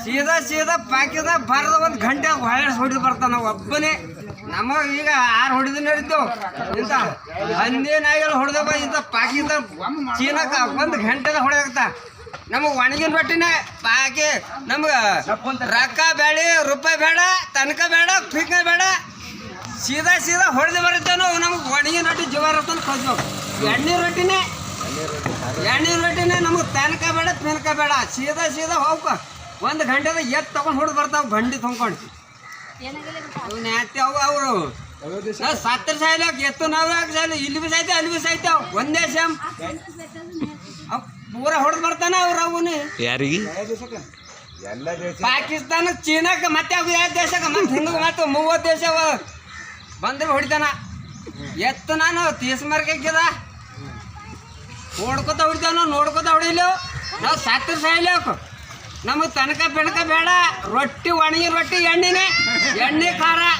ಸೀದಾ ಸೀದಾ ಪಾಕಿದ ಬರದ ಒಂದು ಗಂಟೆ ಹೊಡಿದು ಬರ್ತಾನ ಒಬ್ಬನೇ. ನಮಗ ಈಗ 6 ಹೊಡಿದು ನಡೀತೇವೆ. ಇಂಥ 11 ನಾಯಿಗಳು ಹೊಡೆದಪ್ಪ. ಇಂಥ ಪಾಕಿದ ಚೀನಾಕ 1 ಗಂಟೆದ ಹೊಡೆದಾಗ್ತಾ. ನಮಗೆ ಒಣಗಿನ ರೊಟ್ಟಿನೇ ಪಾಕಿ. ನಮ್ಗೆ ರೊಕ್ಕ ಬೇಡ, ರೂಪಾಯಿ ಬೇಡ, ತನಕ ಬೇಡ, ಫಿಕ್ಕ ಬೇಡ. ಸೀದಾ ಸೀದಾ ಹೊಡೆದು ಬರುತ್ತೆ. ನಾವು ನಮಗೆ ಒಣಗಿನ ರೊಟ್ಟಿ ಜವಾರ ಕಳ್ಸ್ಬೇಕು. ಎಣ್ಣೆ ರೊಟ್ಟಿನೇ ನಮಗೆ ತನಕ ಬೇಡ, ಪಿನಕ ಬೇಡ. ಸೀದಾ ಸೀದಾ ಹೋಗ್ಕ 1 ಗಂಟೆದ ಎತ್ತು ತಗೊಂಡು ಹೊಡೆದು ಬರ್ತಾವೆ ಬಂಡಿ ತೊಗೊಂಡು. ಅವರು ಸತ್ತರ ಸಾಯ್ಲಾಕ ಎತ್ತು ನಾವು ಯಾಕೆ ಸಾಯ್ಲಿ? ಇಲ್ಲಿ ಬಿ ಸಾಯ್ತಾವ, ಅಲ್ಲಿ ಬಿ ಸಾಯ್ತಾವ. ಒಂದೇ ಸೇಮ್ ಪೂರ ಹೊಡೆದು ಬರ್ತಾನ ಅವ್ರು. ಅವನು ಯಾರಿಗೆ? ಪಾಕಿಸ್ತಾನ, ಚೀನಾಕ, ಮತ್ತೆ ಅವು ಯಾವ ದೇಶಕ್ಕೆ ಮತ್ತೆ ಹಿಂಗೆ ಮತ್ತೆ 30 ದೇಶ ಬಂದ್ರೆ ಹೊಡಿತಾನ. ಎತ್ತು ನಾನು ತೀಸ್ ಮಾರ್ಕಿದ ಓಡ್ಕೋತ ಹೊಡಿತಾವ. ನಾವು ನೋಡ್ಕೋತ ಹೊಡಿಲೇವು. ನಾವು ಸತ್ತರ ಸಾಯ್ಲೇವು. ನಮಗೆ ತನಕ ಬೆಳಕ ಬೇಡ. ರೊಟ್ಟಿ ಒಣಗಿನ ರೊಟ್ಟಿ ಎಣ್ಣೆ ಖಾರ